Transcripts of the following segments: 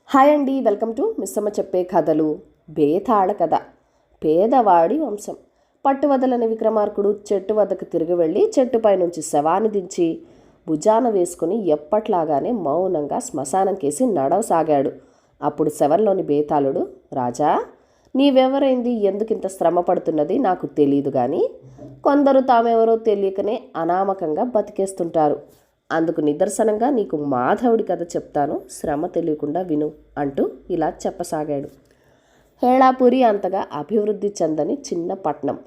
Hi అండి, welcome to Missamma చెప్పే కథలు. బేతాళ కథ. పేదవాడి వంశం. పట్టువదలని విక్రమార్కుడు చెట్టు వద్దకు తిరిగి వెళ్ళి చెట్టుపై నుంచి శవాన్ని దించి భుజాన వేసుకుని ఎప్పట్లాగానే మౌనంగా శ్మశానం కేసి నడవసాగాడు. అప్పుడు శవంలోని బేతాళుడు, రాజా, నీవెవరైంది, ఎందుకింత శ్రమ పడుతున్నది నాకు తెలీదు కానీ కొందరు తామెవరో తెలియకనే అనామకంగా బతికేస్తుంటారు. అందుకు నిదర్శనంగా నీకు మాధవుడి కథ చెప్తాను, శ్రమ తెలియకుండా విను అంటూ ఇలా చెప్పసాగాడు. హేళాపురి అంతగా అభివృద్ధి చెందని చిన్న పట్నం.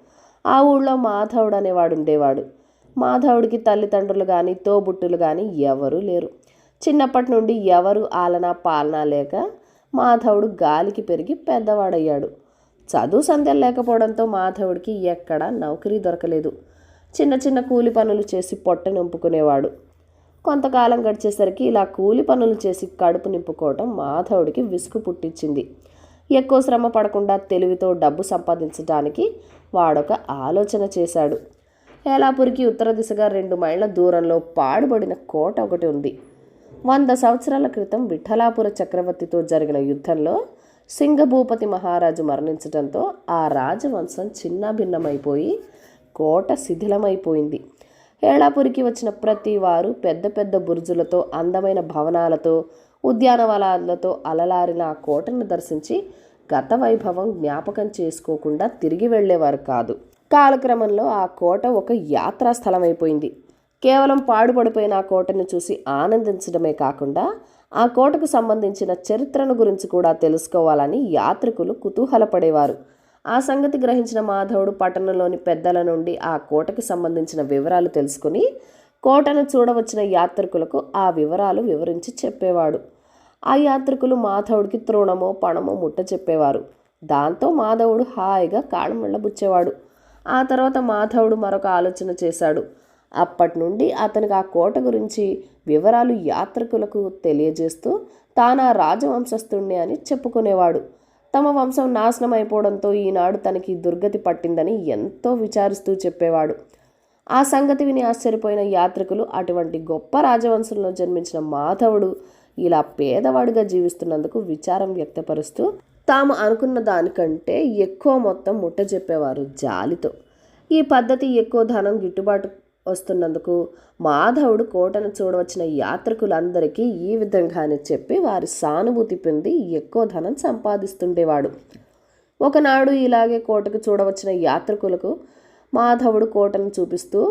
ఆ ఊళ్ళో మాధవుడు అనేవాడు ఉండేవాడు. మాధవుడికి తల్లిదండ్రులు కానీ తోబుట్టులు కానీ ఎవరూ లేరు. చిన్నప్పటి నుండి ఎవరు ఆలనా పాలనా లేక మాధవుడు గాలికి పెరిగి పెద్దవాడయ్యాడు. చదువు సంధ్యలు లేకపోవడంతో మాధవుడికి ఎక్కడా నౌకరీ దొరకలేదు. చిన్న చిన్న కూలి పనులు చేసి పొట్ట నింపుకునేవాడు. కొంతకాలం గడిచేసరికి ఇలా కూలి పనులు చేసి కడుపు నింపుకోవటం మాధవుడికి విసుగు పుట్టించింది. ఎక్కువ శ్రమ పడకుండా తెలివితో డబ్బు సంపాదించడానికి వాడొక ఆలోచన చేశాడు. హేళాపురికి ఉత్తర దిశగా 2 మైళ్ళ దూరంలో పాడుబడిన కోట ఒకటి ఉంది. 100 సంవత్సరాల క్రితం విఠలాపుర చక్రవర్తితో జరిగిన యుద్ధంలో సింగభూపతి మహారాజు మరణించడంతో ఆ రాజవంశం చిన్నాభిన్నమైపోయి కోట శిథిలమైపోయింది. హేళాపురికి వచ్చిన ప్రతి వారు పెద్ద పెద్ద బురుజులతో, అందమైన భవనాలతో, ఉద్యానవనాలతో అలలారిన ఆ కోటను దర్శించి గత వైభవం జ్ఞాపకం చేసుకోకుండా తిరిగి వెళ్ళేవారు కాదు. కాలక్రమంలో ఆ కోట ఒక యాత్రా స్థలమైపోయింది. కేవలం పాడుపడిపోయిన ఆ కోటను చూసి ఆనందించడమే కాకుండా ఆ కోటకు సంబంధించిన చరిత్రను గురించి కూడా తెలుసుకోవాలని యాత్రికులు కుతూహలపడేవారు. ఆ సంగతి గ్రహించిన మాధవుడు పట్టణంలోని పెద్దల నుండి ఆ కోటకు సంబంధించిన వివరాలు తెలుసుకుని కోటను చూడవచ్చిన యాత్రికులకు ఆ వివరాలు వివరించి చెప్పేవాడు. ఆ యాత్రికులు మాధవుడికి తృణమో పణమో ముట్ట చెప్పేవారు. దాంతో మాధవుడు హాయిగా కాళ్ళు వెళ్ళబుచ్చేవాడు. ఆ తర్వాత మాధవుడు మరొక ఆలోచన చేశాడు. అప్పటి నుండి అతనికి ఆ కోట గురించి వివరాలు యాత్రికులకు తెలియజేస్తూ తాను ఆ రాజవంశస్థుణ్ణి అని చెప్పుకునేవాడు. తమ వంశం నాశనం అయిపోవడంతో ఈనాడు తనకి దుర్గతి పట్టిందని ఎంతో విచారిస్తూ చెప్పేవాడు. ఆ సంగతి విని ఆశ్చర్యపోయిన యాత్రికులు అటువంటి గొప్ప రాజవంశంలో జన్మించిన మాధవుడు ఇలా పేదవాడిగా జీవిస్తున్నందుకు విచారం వ్యక్తపరుస్తూ తాము అనుకున్న దానికంటే ఎక్కువ మొత్తం ముట్ట చెప్పేవారు జాలితో. ఈ పద్ధతి ఎక్కువ ధనం గిట్టుబాటు వస్తున్నందుకు మాధవుడు కోటను చూడవచ్చిన యాత్రికులందరికీ ఈ విధంగానే చెప్పి వారి సానుభూతి పొంది ఎక్కువ ధనం సంపాదిస్తుండేవాడు. ఒకనాడు ఇలాగే కోటకు చూడవచ్చిన యాత్రికులకు మాధవుడు కోటను చూపిస్తూ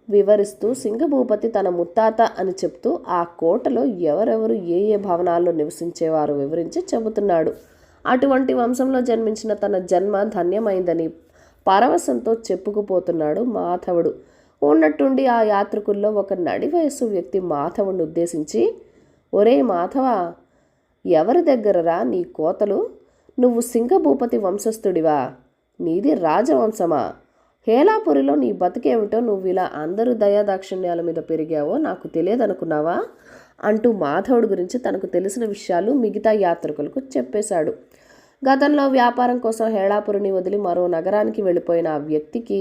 వివరిస్తూ సింగభూపతి తన ముత్తాత అని చెప్తూ ఆ కోటలో ఎవరెవరు ఏ ఏ భవనాల్లో నివసించేవారు వివరించి చెబుతున్నాడు. అటువంటి వంశంలో జన్మించిన తన జన్మ ధన్యమైందని పరవశంతో చెప్పుకుపోతున్నాడు మాధవుడు. ఉన్నట్టుండి ఆ యాత్రికుల్లో ఒక నడి వయస్సు వ్యక్తి మాధవుడిని ఉద్దేశించి, ఒరే మాధవ, ఎవరి దగ్గరరా నీ కోతలు? నువ్వు సింగభూపతి వంశస్థుడివా? నీది రాజవంశమా? హేళాపురిలో నీ బతికేమిటో నువ్వు ఇలా అందరూ దయాదాక్షిణ్యాల మీద పెరిగావో నాకు తెలియదనుకున్నావా అంటూ మాధవుడి గురించి తనకు తెలిసిన విషయాలు మిగతా యాత్రికులకు చెప్పేశాడు. గతంలో వ్యాపారం కోసం హేళాపురిని వదిలి మరో నగరానికి వెళ్ళిపోయిన ఆ వ్యక్తికి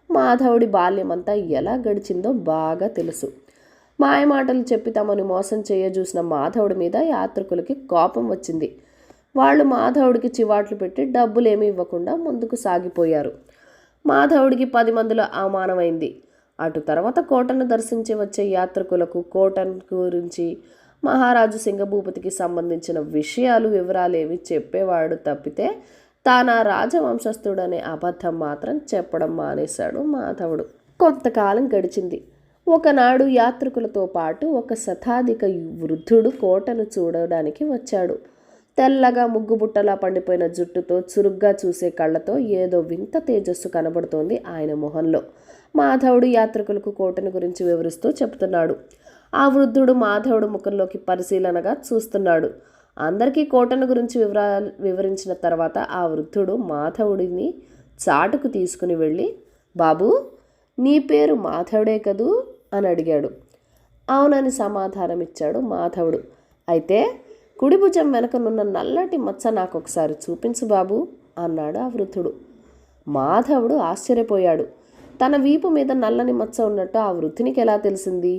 మాధవుడి బాల్యమంతా ఎలా గడిచిందో బాగా తెలుసు. మాయమాటలు చెప్పి తమను మోసం చేయజూసిన మాధవుడి మీద యాత్రికులకి కోపం వచ్చింది. వాళ్ళు మాధవుడికి చివాట్లు పెట్టి డబ్బులేమీ ఇవ్వకుండా ముందుకు సాగిపోయారు. మాధవుడికి 10 మందిలో అవమానమైంది. అటు తర్వాత కోటను దర్శించి వచ్చే యాత్రికులకు కోటను గురించి మహారాజు సింగభూపతికి సంబంధించిన విషయాలు వివరాలేవి చెప్పేవాడు తప్పితే తానా రాజవంశస్థుడనే అబద్ధం మాత్రం చెప్పడం మానేశాడు మాధవుడు. కొంతకాలం గడిచింది. ఒకనాడు యాత్రికులతో పాటు ఒక శతాధిక వృద్ధుడు కోటను చూడడానికి వచ్చాడు. తెల్లగా ముగ్గుబుట్టలా పండిపోయిన జుట్టుతో, చురుగ్గా చూసే కళ్ళతో ఏదో వింత తేజస్సు కనబడుతోంది ఆయన మొహంలో. మాధవుడు యాత్రికులకు కోటను గురించి వివరిస్తూ చెప్తున్నాడు. ఆ వృద్ధుడు మాధవుడు ముఖంలోకి పరిశీలనగా చూస్తున్నాడు. అందరికీ కోటను గురించి వివరించిన తర్వాత ఆ వృద్ధుడు మాధవుడిని చాటుకు తీసుకుని వెళ్ళి, బాబు, నీ పేరు మాధవుడే కదూ అని అడిగాడు. అవునని సమాధానం ఇచ్చాడు మాధవుడు. అయితే కుడి భుజం వెనకనున్న నల్లటి మచ్చ నాకొకసారి చూపించు బాబు అన్నాడు ఆ వృద్ధుడు. మాధవుడు ఆశ్చర్యపోయాడు. తన వీపు మీద నల్లని మచ్చ ఉన్నట్టు ఆ వృద్ధునికి ఎలా తెలిసింది?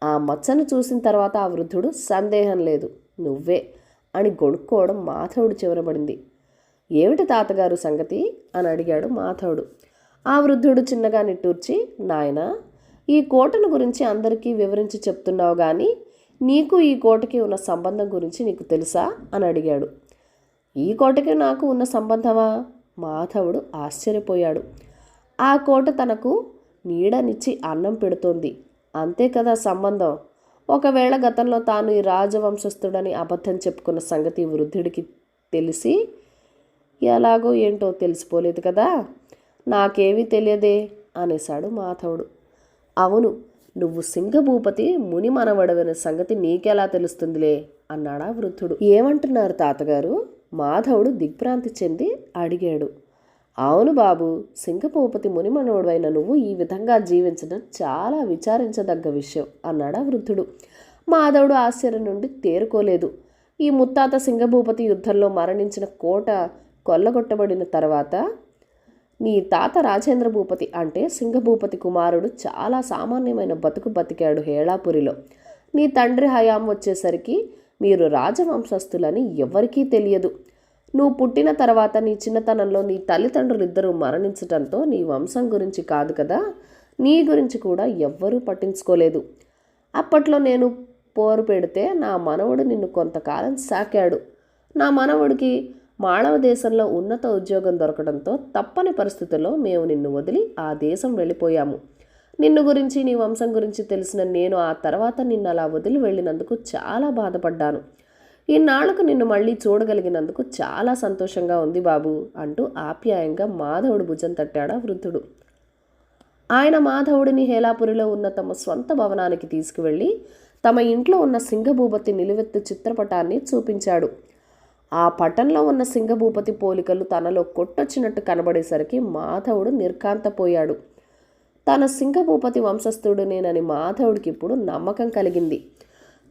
ఆ మచ్చను చూసిన తర్వాత ఆ వృద్ధుడు, సందేహం లేదు, నువ్వే అని గొణుక్కోవడం మాధవుడు చివరబడింది. ఏమిటి తాతగారు సంగతి అని అడిగాడు మాధవుడు. ఆ వృద్ధుడు చిన్నగా నిట్టూర్చి, నాయనా, ఈ కోటను గురించి అందరికీ వివరించి చెప్తున్నావు కానీ నీకు ఈ కోటకి ఉన్న సంబంధం గురించి నీకు తెలుసా అని అడిగాడు. ఈ కోటకి నాకు ఉన్న సంబంధమా? మాధవుడు ఆశ్చర్యపోయాడు. ఆ కోట తనకు నీడనిచ్చి అన్నం పెడుతోంది, అంతే కదా సంబంధం. ఒకవేళ గతంలో తాను ఈ రాజవంశస్థుడని అబద్ధం చెప్పుకున్న సంగతి వృద్ధుడికి తెలిసి ఎలాగో ఏంటో తెలిసిపోలేదు కదా. నాకేమీ తెలియదే అనేశాడు మాధవుడు. అవును, నువ్వు సింగభూపతి ముని మనవడవనే సంగతి నీకెలా తెలుస్తుందిలే అన్నాడా వృద్ధుడు. ఏమంటున్నారు తాతగారు? మాధవుడు దిగ్భ్రాంతి చెంది అడిగాడు. అవును బాబు, సింగభూపతి ముని మనవడవైన నువ్వు ఈ విధంగా జీవించడం చాలా విచారించదగ్గ విషయం అన్నాడా వృద్ధుడు. మాధవుడు ఆశ్చర్యం నుండి తేరుకోలేదు. ఈ ముత్తాత సింగభూపతి యుద్ధంలో మరణించిన కోట కొల్లగొట్టబడిన తర్వాత నీ తాత రాజేంద్ర భూపతి అంటే సింగభూపతి కుమారుడు చాలా సామాన్యమైన బతుకు బతికాడు హేళాపురిలో. నీ తండ్రి హయాం వచ్చేసరికి మీరు రాజవంశస్థులని ఎవరికీ తెలియదు. నువ్వు పుట్టిన తర్వాత నీ చిన్నతనంలో నీ తల్లిదండ్రులు ఇద్దరూ మరణించటంతో నీ వంశం గురించి కాదు కదా, నీ గురించి కూడా ఎవ్వరూ పట్టించుకోలేదు. అప్పట్లో నేను పోరు పెడితే నా మనవడు నిన్ను కొంతకాలం సాకాడు. నా మనవడికి మాళవ దేశంలో ఉన్నత ఉద్యోగం దొరకడంతో తప్పని పరిస్థితుల్లో మేము నిన్ను వదిలి ఆ దేశం వెళ్ళిపోయాము. నిన్ను గురించి నీ వంశం గురించి తెలిసిన నేను ఆ తర్వాత నిన్ను అలా వదిలి వెళ్ళినందుకు చాలా బాధపడ్డాను. ఈనాళ్లకు నిన్ను మళ్ళీ చూడగలిగినందుకు చాలా సంతోషంగా ఉంది బాబు అంటూ ఆప్యాయంగా మాధవుడు భుజం తట్టాడా వృద్ధుడు. ఆయన మాధవుడిని హేళాపురిలో ఉన్న తమ స్వంత భవనానికి తీసుకువెళ్ళి తమ ఇంట్లో ఉన్న సింగభూపతి నిలువెత్తు చిత్రపటాన్ని చూపించాడు. ఆ పటంలో ఉన్న సింగభూపతి పోలికలు తనలో కొట్టొచ్చినట్టు కనబడేసరికి మాధవుడు నిర్కాంతపోయాడు. తన సింగభూపతి వంశస్థుడునేనని మాధవుడికి ఇప్పుడు నమ్మకం కలిగింది.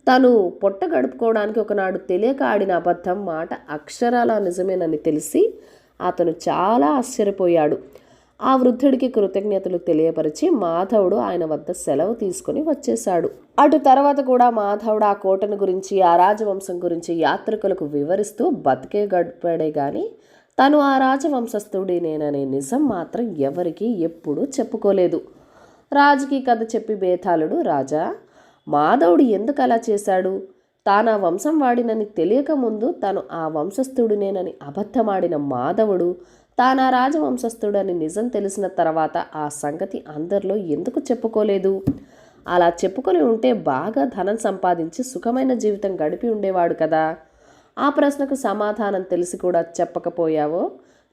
తను పొట్ట గడుపుకోవడానికి ఒకనాడు తెలియక ఆడిన అబద్ధం మాట అక్షరాలా నిజమేనని తెలిసి అతను చాలా ఆశ్చర్యపోయాడు. ఆ వృద్ధుడికి కృతజ్ఞతలు తెలియపరిచి మాధవుడు ఆయన వద్ద సెలవు తీసుకుని వచ్చేశాడు. అటు తర్వాత కూడా మాధవుడు ఆ కోటను గురించి, ఆ రాజవంశం గురించి యాత్రికులకు వివరిస్తూ బతికే గడిపాడే గాని తను ఆ రాజవంశస్థుడినేననే నిజం మాత్రం ఎవరికీ ఎప్పుడూ చెప్పుకోలేదు. రాజుకి కథ చెప్పి బేతాళుడు, రాజా, మాధవుడు ఎందుకు అలా చేశాడు? తాను ఆ వంశం వాడినని తెలియక ముందు తను ఆ వంశస్థుడినేనని అబద్ధమాడిన మాధవుడు తానా రాజవంశస్థుడని నిజం తెలిసిన తర్వాత ఆ సంగతి అందరిలో ఎందుకు చెప్పుకోలేదు? అలా చెప్పుకొని ఉంటే బాగా ధనం సంపాదించి సుఖమైన జీవితం గడిపి ఉండేవాడు కదా. ఆ ప్రశ్నకు సమాధానం తెలిసి కూడా చెప్పకపోయావో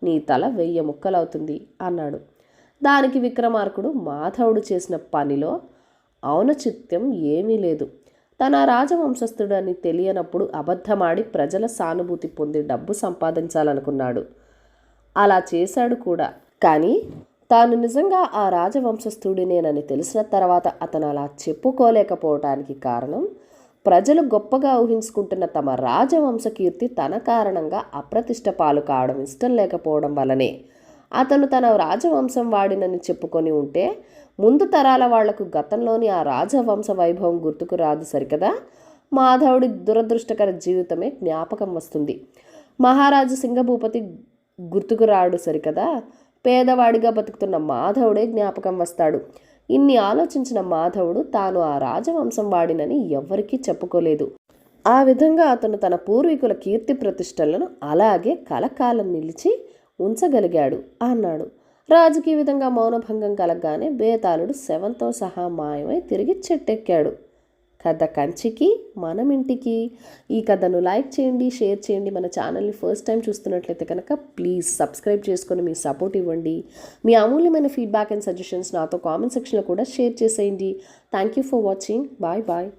నీ తల 1000 ముక్కలవుతుంది అన్నాడు. దానికి విక్రమార్కుడు మాధవుడు చేసిన పనిలో ఔనచిత్యం ఏమీ లేదు. తన రాజవంశస్థుడని తెలియనప్పుడు అబద్ధమాడి ప్రజల సానుభూతి పొంది డబ్బు సంపాదించాలనుకున్నాడు. అలా చేశాడు కూడా. కానీ తాను నిజంగా ఆ రాజవంశస్థుడినేనని తెలిసిన తర్వాత అతను అలా చెప్పుకోలేకపోవటానికి కారణం ప్రజలు గొప్పగా ఊహించుకుంటున్న తమ రాజవంశ కీర్తి తన కారణంగా అప్రతిష్ట పాలు కావడం ఇష్టం లేకపోవడం వల్లనే. అతను తన రాజవంశం వాడినని చెప్పుకొని ఉంటే ముందు తరాల వాళ్లకు గతంలోని ఆ రాజవంశ వైభవం గుర్తుకు రాదు సరికదా. మాధవుడి దురదృష్టకర జీవితమే జ్ఞాపకం వస్తుంది. మహారాజు సింగభూపతి గుర్తుకు రాడు సరికదా. పేదవాడిగా బతుకుతున్న మాధవుడే జ్ఞాపకం వస్తాడు. ఇన్ని ఆలోచించిన మాధవుడు తాను ఆ రాజవంశం వాడినని ఎవ్వరికీ చెప్పుకోలేదు. ఆ విధంగా అతను తన పూర్వీకుల కీర్తి ప్రతిష్టలను అలాగే కలకాలం నిలిచి ఉంచగలిగాడు అన్నాడు. రాజుకి ఈ విధంగా మౌనభంగం కలగగానే బేతాళుడు శవంతో సహా మాయమై తిరిగి చెట్టెక్కాడు. కథ కంచికి మనమింటికి. ఈ కథను లైక్ చేయండి, షేర్ చేయండి. మన ఛానల్ని ఫస్ట్ టైం చూస్తున్నట్లయితే కనుక ప్లీజ్ సబ్స్క్రైబ్ చేసుకొని మీ సపోర్ట్ ఇవ్వండి. మీ అమూల్యమైన ఫీడ్బ్యాక్ అండ్ సజెషన్స్ నాతో కామెంట్ సెక్షన్లో కూడా షేర్ చేసేయండి. Thank you for watching. Bye bye.